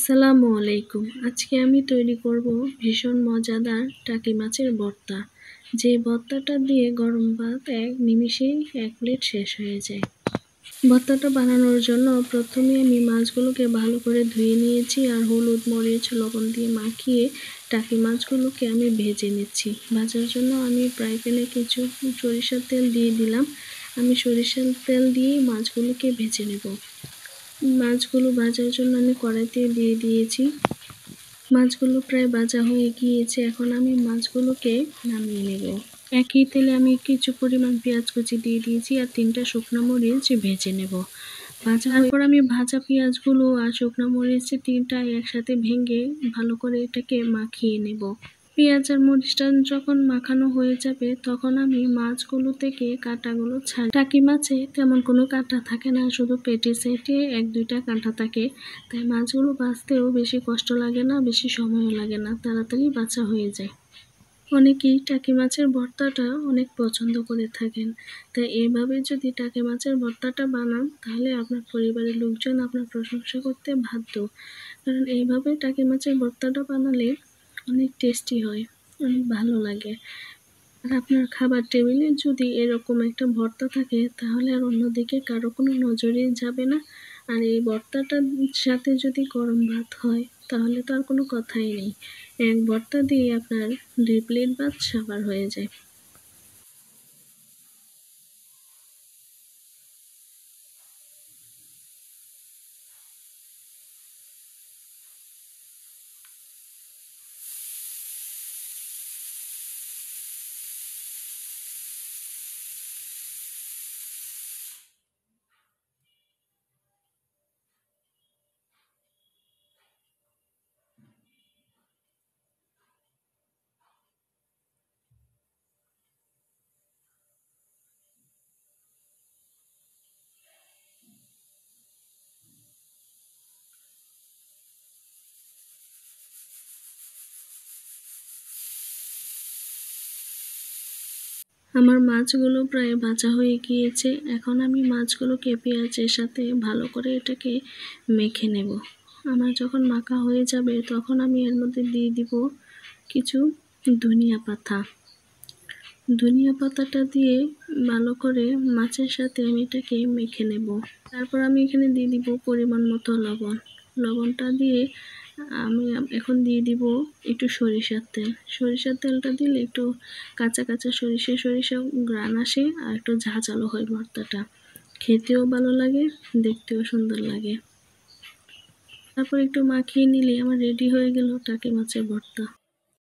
আসসালামু আলাইকুম। আজকে আমি তৈরি করব ভীষণ মজাদার টাকি মাছের ভর্তা। যে ভর্তাটা দিয়ে গরম ভাত এক নিমিষেই 1 প্লেট শেষ হয়ে যায়। ভর্তাটা বানানোর জন্য প্রথমে আমি মাছগুলোকে ভালো করে ধুয়ে নিয়েছি আর হলুদ, মরিচ, লবণ দিয়ে মাখিয়ে টাকি মাছগুলোকে আমি ভেজে নিচ্ছি। ভাজার জন্য আমি ফ্রাই প্যানে কিছু সরিষার তেল দিয়ে দিলাম। আমি সরিষার তেল দিয়ে মাছগুলোকে ভেজে নেব। মাছগুলো ভাজার জন্য আমি কড়াইতে দিয়ে দিয়েছি। মাছগুলো প্রায় ভাজা হয়ে গিয়েছে। এখন আমি মাছগুলোকে নামিয়ে নেব। একই তেলে আমি কিছু পরিমাণ পেঁয়াজ কুচি দিয়ে দিয়েছি আর 3টা শুকনো মরিচ ভেজে নেব। তারপর আমি ভাজা পেঁয়াজগুলো আর শুকনো মরিচ 3টা একসাথে ভেঙে ভালো করে এটাকে মাখিয়ে নেব। পেঁয়াজ আর মরিচটা যখন মাখানো হয়ে যাবে তখন আমি মাছগুলো থেকে কাঁটাগুলো ছাড়িয়ে টাকি মাছে তেমন কোনো কাঁটা থাকে না, শুধু পেটে সাইডে 1-2টা কাঁটা থাকে। তাই মাছগুলো ভাজতেও বেশি কষ্ট লাগে না, বেশি সময়ও লাগে না, তাড়াতাড়ি ভাজা হয়ে যায়। অনেকেই টাকি মাছের ভর্তাটা অনেক পছন্দ করে থাকেন। তাই এইভাবে যদি টাকি মাছের ভর্তাটা বানান তাহলে আপনার পরিবারের লোকজন আপনার প্রশংসা করতে বাধ্য। কারণ এইভাবে টাকি মাছের ভর্তাটা বানালে অনেক টেস্টি হয়, অনেক ভালো লাগে। আর আপনার খাবার টেবিলে যদি এরকম একটা ভর্তা থাকে তাহলে আর অন্যদিকে কারো কোনো নজরই যাবে না। আর এই ভর্তাটার সাথে যদি গরম ভাত হয় তাহলে তো আর কোনো কথাই নেই। এক ভর্তা দিয়ে আপনার 2 প্লেট ভাত সাবার হয়ে যায়। আমার মাছগুলো প্রায় ভাজা হয়ে গিয়েছে। এখন আমি মাছগুলোকে পেঁয়াজের সাথে ভালো করে এটাকে মেখে নেব। আমার যখন মাখা হয়ে যাবে তখন আমি এর মধ্যে দিয়ে দিব কিছু ধনিয়া পাতা। ধনিয়া পাতাটা দিয়ে ভালো করে মাছের সাথে আমি এটাকে মেখে নেব। তারপর আমি এখানে দিয়ে দিব পরিমাণ মতো লবণ। লবণটা দিয়ে আমি এখন দিয়ে দিব একটু সরিষার তেল। সরিষার তেলটা দিলে একটু কাঁচা কাঁচা সরিষা ঘ্রাণ আসে আর একটু ঝাঁঝালো হয় ভর্তাটা। খেতেও ভালো লাগে, দেখতেও সুন্দর লাগে। তারপর একটু মাখিয়ে নিলে আমার রেডি হয়ে গেল টাকি মাছের ভর্তা।